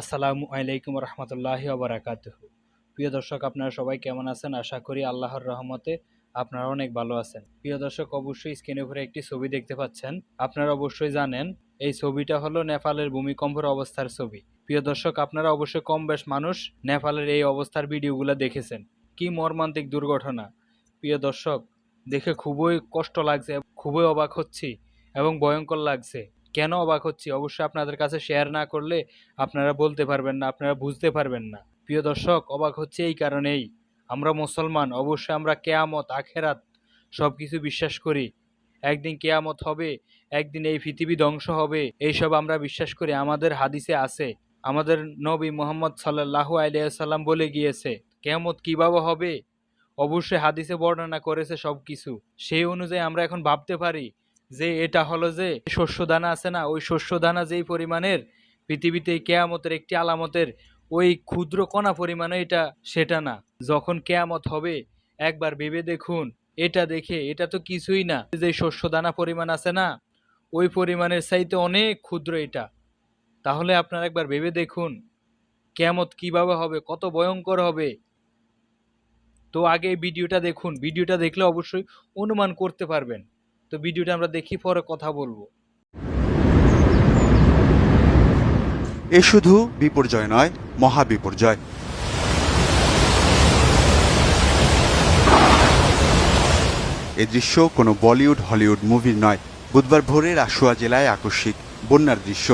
আসসালামু আলাইকুম রহমতুল্লাহি ওবরাকাতুহু। প্রিয় দর্শক, আপনারা সবাই কেমন আছেন? আশা করি আল্লাহর রহমতে আপনারা অনেক ভালো আছেন। প্রিয় দর্শক, অবশ্যই স্ক্রিনের উপরে একটি ছবি দেখতে পাচ্ছেন। আপনারা অবশ্যই জানেন এই ছবিটা হলো নেপালের ভূমিকম্পের অবস্থার ছবি। প্রিয় দর্শক, আপনারা অবশ্যই কম বেশ মানুষ নেপালের এই অবস্থার ভিডিওগুলো দেখেছেন। কি মর্মান্তিক দুর্ঘটনা! প্রিয় দর্শক, দেখে খুবই কষ্ট লাগছে, খুবই অবাক হচ্ছি এবং ভয়ঙ্কর লাগছে। কেন অবাক হচ্ছি অবশ্যই আপনাদের কাছে শেয়ার না করলে আপনারা বলতে পারবেন না, আপনারা বুঝতে পারবেন না। প্রিয় দর্শক, অবাক হচ্ছে এই কারণেই, আমরা মুসলমান, অবশ্যই আমরা কেয়ামত আখেরাত সব কিছু বিশ্বাস করি। একদিন কেয়ামত হবে, একদিন এই পৃথিবী ধ্বংস হবে, এইসব আমরা বিশ্বাস করি। আমাদের হাদিসে আছে, আমাদের নবী মুহাম্মদ সাল্লাল্লাহু আলাইহি সাল্লাম বলে গিয়েছে কেয়ামত কিভাবে হবে, অবশ্যই হাদিসে বর্ণনা করেছে সবকিছু। সেই অনুযায়ী আমরা এখন ভাবতে পারি যে এটা হলো যে শস্য দানা আছে না, ওই শস্য দানা যেই পরিমাণের পৃথিবীতে কেয়ামতের একটি আলামতের ওই ক্ষুদ্র কণা পরিমাণে এটা সেটা না। যখন কেয়ামত হবে একবার ভেবে দেখুন, এটা দেখে এটা তো কিছুই না, যে শস্য দানা পরিমাণ আছে না, ওই পরিমাণের চাইতে অনেক ক্ষুদ্র এটা। তাহলে আপনারা একবার ভেবে দেখুন কেয়ামত কিভাবে হবে, কত ভয়ঙ্কর হবে। তো আগে এই ভিডিওটা দেখুন, ভিডিওটা দেখলে অবশ্যই অনুমান করতে পারবেন। তো ভিডিওটা আমরা দেখি, পরে কথা বলবো। এ শুধু বিপর্যয় নয়, মহাবিপর্যয়। এ দৃশ্য কোনো বলিউড হলিউড মুভির নয়। বুধবার ভোরে রাসুয়া জেলায় আকস্মিক বন্যার দৃশ্য।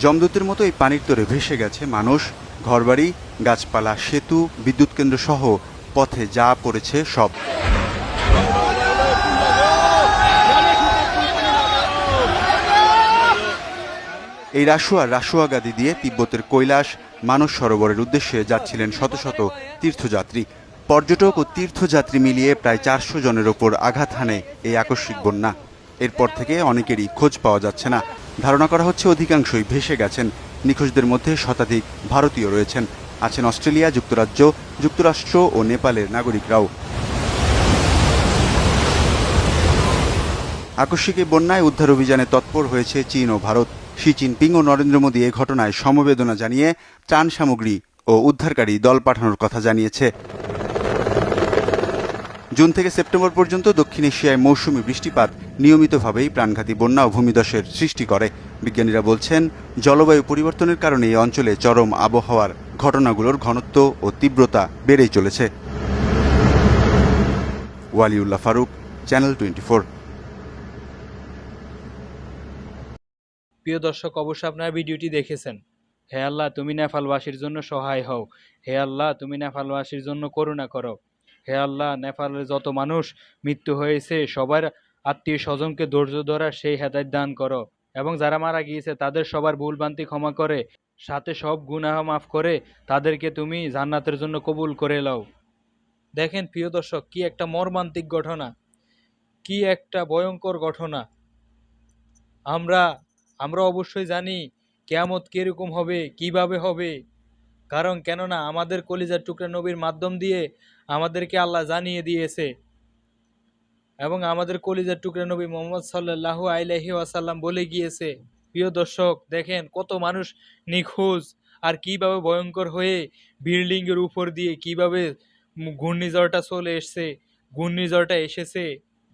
জমদূতের মতো এই পানির তোরে ভেসে গেছে মানুষ, ঘরবাড়ি, গাছপালা, সেতু, বিদ্যুৎ কেন্দ্র সহ পথে যা পড়েছে সব। এই রাসুয়াগাদি দিয়ে তিব্বতের কৈলাস মানস সরোবরের উদ্দেশ্যে যাচ্ছিলেন শত শত তীর্থযাত্রী। পর্যটক ও তীর্থযাত্রী মিলিয়ে প্রায় 400 জনের ওপর আঘাত হানে এই আকস্মিক বন্যা। এরপর থেকে অনেকেরই খোঁজ পাওয়া যাচ্ছে না। ধারণা করা হচ্ছে অধিকাংশই ভেসে গেছেন। নিখোঁজদের মধ্যে শতাধিক ভারতীয় রয়েছেন, আছেন অস্ট্রেলিয়া, যুক্তরাজ্য, যুক্তরাষ্ট্র ও নেপালের নাগরিকরাও। আকস্মিক এই বন্যায় উদ্ধার অভিযানে তৎপর হয়েছে চীন ও ভারত। শি জিনপিং ও নরেন্দ্র মোদী এ ঘটনায় সমবেদনা জানিয়ে ত্রাণ সামগ্রী ও উদ্ধারকারী দল পাঠানোর কথা জানিয়েছে। জুন থেকে সেপ্টেম্বর পর্যন্ত দক্ষিণ এশিয়ায় মৌসুমি বৃষ্টিপাত নিয়মিতভাবেই প্রাণঘাতী বন্যা ও ভূমিধসের সৃষ্টি করে। বিজ্ঞানীরা বলছেন, জলবায়ু পরিবর্তনের কারণে এই অঞ্চলে চরম আবহাওয়ার ঘটনাগুলোর ঘনত্ব ও তীব্রতা বেড়েই চলেছে। ওয়ালিউল্লাহ ফারুক, চ্যানেল 24। প্রিয় দর্শক, অবশ্যই আপনারা ভিডিওটি দেখেছেন। হে আল্লাহ, তুমি নেপালবাসীর জন্য সহায় হও। হে আল্লাহ, তুমি নেপালবাসীর জন্য করুণা করো। হে আল্লাহ, নেপালের যত মানুষ মৃত্যু হয়েছে সবার আত্মীয় স্বজনকে ধৈর্য ধরার সেই হেদায়েত দান করো, এবং যারা মারা গিয়েছে তাদের সবার ভুলভ্রান্তি ক্ষমা করে, সাথে সব গুনাহ মাফ করে তাদেরকে তুমি জান্নাতের জন্য কবুল করে লও। দেখেন প্রিয় দর্শক, কি একটা মর্মান্তিক ঘটনা, কি একটা ভয়ঙ্কর ঘটনা। আমরা আমরা অবশ্যই জানি কিয়ামত কিরকম হবে, কিভাবে হবে। কারণ কেননা আমাদের কলিজার টুকরা নবীর মাধ্যম দিয়ে আমাদেরকে আল্লাহ জানিয়ে দিয়েছে, এবং আমাদের কলিজার টুকরা নবী মুহাম্মদ সাল্লাল্লাহু আলাইহি ওয়াসাল্লাম বলে গিয়েছে। প্রিয় দর্শক, দেখেন কত মানুষ নিখোঁজ, আর কিভাবে ভয়ঙ্কর হয়ে বিল্ডিং এর উপর দিয়ে কিভাবে ঘূর্ণিঝড়টা চলে এসেছে, ঘূর্ণিঝড়টা এসেছে।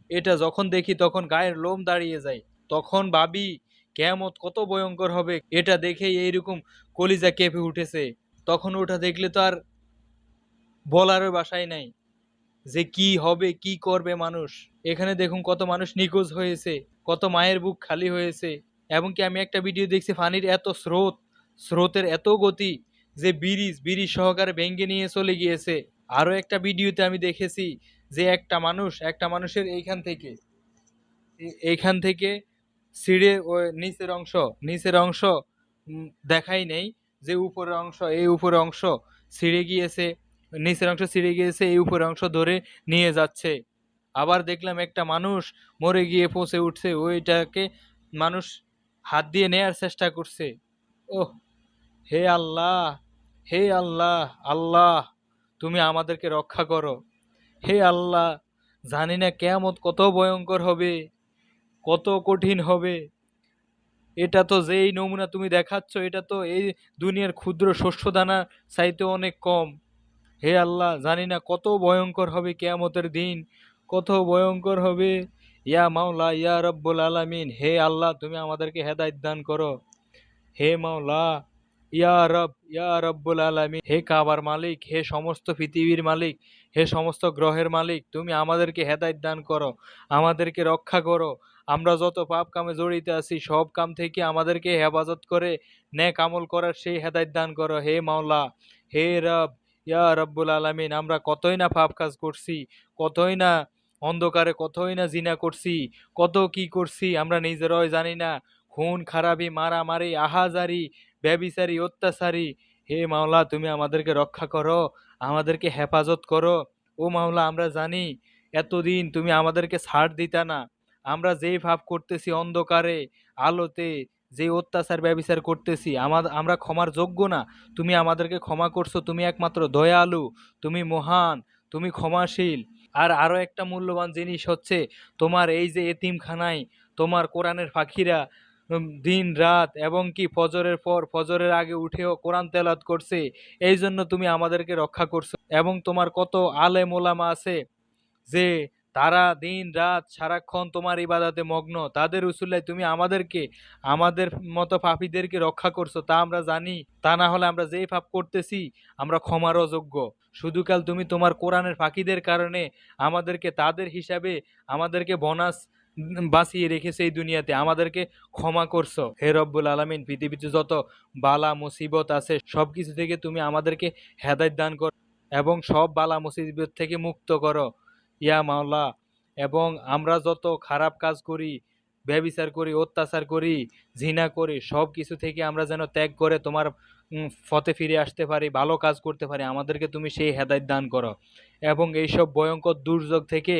এটা যখন দেখি তখন গায়ের লোম দাঁড়িয়ে যায়। তখন ভাবি কিয়ামত কত ভয়ঙ্কর হবে। এটা দেখেই এইরকম কলিজা কেঁপে উঠেছে। তখন ওটা দেখলে তো আর বলারও ভাষাই নাই যে কি হবে, কি করবে মানুষ। এখানে দেখুন কত মানুষ নিখোঁজ হয়েছে, কত মায়ের বুক খালি হয়েছে। এবং কি আমি একটা ভিডিও দেখছি, পানির এত স্রোতের এত গতি যে ব্রিজ সহকারে ভেঙে নিয়ে চলে গিয়েছে। আরো একটা ভিডিওতে আমি দেখেছি যে একটা মানুষের এইখান থেকে ছিঁড়ে ওই নিচের অংশ দেখাই নেই, যে উপরের অংশ ছিঁড়ে গিয়েছে, নিচের অংশ ছিঁড়ে গিয়েছে, এই উপরের অংশ ধরে নিয়ে যাচ্ছে। আবার দেখলাম একটা মানুষ মরে গিয়ে পচে উঠছে, ওইটাকে মানুষ হাত দিয়ে নেয়ার চেষ্টা করছে। ওহ, হে আল্লাহ, হে আল্লাহ, আল্লাহ তুমি আমাদেরকে রক্ষা করো। হে আল্লাহ, জানি না কিয়ামত কত ভয়ঙ্কর হবে, কত কঠিন হবে। এটা তো যেই নমুনা তুমি দেখাচ্ছ, এটা তো এই দুনিয়ার ক্ষুদ্র শস্যদানা চাইতে অনেক কম। হে আল্লাহ, জানি না কত ভয়ঙ্কর হবে কিয়ামতের দিন, কত ভয়ঙ্কর হবে। ইয়া মাওলা ইয়া রব্বুল আলামিন, হে আল্লাহ তুমি আমাদেরকে হেদায়েত দান করো। হে মাওলা ইয়া রব ইয়া রব্বুল আলামিন, হে কাবার মালিক, হে সমস্ত পৃথিবীর মালিক, হে সমস্ত গ্রহের মালিক, তুমি আমাদেরকে হেদায়েত দান করো, আমাদেরকে রক্ষা করো। আমরা যত পাপ কামে জড়িত আছি সব কাম থেকে আমাদেরকে হেফাজত করে নেক আমল করার সেই হেদায়েত দান করো। হে মাওলা হে রব ইয়া রব্বুল আলামিন, আমরা কতই না পাপ কাজ করছি, কতই না অন্ধকারে, কতই না জিনা করছি, কত কি করছি আমরা নিজেরাই জানি না। খুন খারাপি, মারামারি, আহাজারি, ব্যভিচারী, অত্যাচারী। হে মাওলা তুমি আমাদেরকে রক্ষা করো, আমাদেরকে হেফাজত করো। ও মাওলা আমরা জানি এতদিন তুমি আমাদেরকে ছাড় দিতা না। আমরা যেই ভাব করতেছি অন্ধকারে আলোতে, যে অত্যাচার ব্যভিচার করতেছি আমরা ক্ষমার যোগ্য না। তুমি আমাদেরকে ক্ষমা করছো, তুমি একমাত্র দয়ালু, তুমি মহান, তুমি ক্ষমাশীল। আর আরো একটা মূল্যবান জিনিস হচ্ছে তোমার এই যে এতিমখানায় তোমার কোরআনের পাখিরা দিন রাত এবং কি ফজরের পর ফজরের আগে উঠেও কোরআন তেলাওয়াত করছে, এই জন্য তুমি আমাদেরকে রক্ষা করছো। এবং তোমার কত আলেম ওলামা আছে যে তারা দিন রাত সারাক্ষণ তোমার ইবাদতে মগ্ন, তাদের উসুল্লায় তুমি আমাদেরকে, আমাদের মতো পাপীদেরকে রক্ষা করছো, তা আমরা জানি। তা না হলে আমরা যেই পাপ করতেছি আমরা ক্ষমার অযোগ্য। শুধু কাল তুমি তোমার কোরআনের ফাঁকিদের কারণে আমাদেরকে তাদের হিসাবে আমাদেরকে বোনাস বাঁচিয়ে রেখেছে এই দুনিয়াতে, আমাদেরকে ক্ষমা করছো। হে রব্বুল আলামিন, পৃথিবীতে যত বালা মুসিবত আছে সব কিছু থেকে তুমি আমাদেরকে হেদায়েত দান করো এবং সব বালা মুসিবত থেকে মুক্ত করো ইয়া মাওলা। এবং আমরা যত খারাপ কাজ করি, ব্যভিচার করি, অত্যাচার করি, জিনা করি, সব কিছু থেকে আমরা যেন ত্যাগ করে তোমার পথে ফিরে আসতে পারি, ভালো কাজ করতে পারি, আমাদেরকে তুমি সেই হেদায়েত দান করো। এবং এইসব ভয়ঙ্কর দুর্যোগ থেকে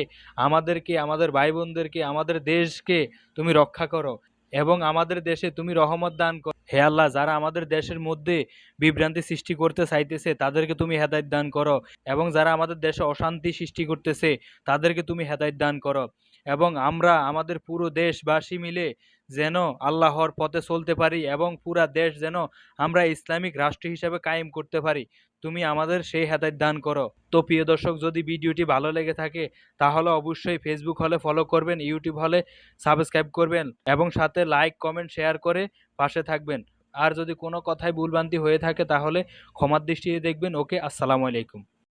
আমাদেরকে, আমাদের ভাই বোনদেরকে, আমাদের দেশকে তুমি রক্ষা করো এবং আমাদের দেশে তুমি রহমত দান করো। হে আল্লাহ, যারা আমাদের দেশের মধ্যে বিভ্রান্তি সৃষ্টি করতে চাইতেছে তাদেরকে তুমি হেদায়েত দান করো এবং যারা আমাদের দেশে অশান্তি সৃষ্টি করতেছে তাদেরকে তুমি হেদায়েত দান করো। এবং আমরা আমাদের পুরো দেশবাসী মিলে যেন আল্লাহর পথে চলতে পারি এবং পুরা দেশ যেন আমরা ইসলামিক রাষ্ট্র হিসেবে কায়েম করতে পারি, তুমি আমাদের সেই হেদায়েত দান করো। তো প্রিয় দর্শক, যদি ভিডিওটি ভালো লেগে থাকে তাহলে অবশ্যই ফেসবুক হলে ফলো করবেন, ইউটিউব হলে সাবস্ক্রাইব করবেন এবং সাথে লাইক কমেন্ট শেয়ার করে পাশে থাকবেন। আর যদি কোনো কথায় ভুলভ্রান্তি হয়ে থাকে তাহলে ক্ষমার দৃষ্টিতে দেখবেন। ওকে, আসসালামু আলাইকুম।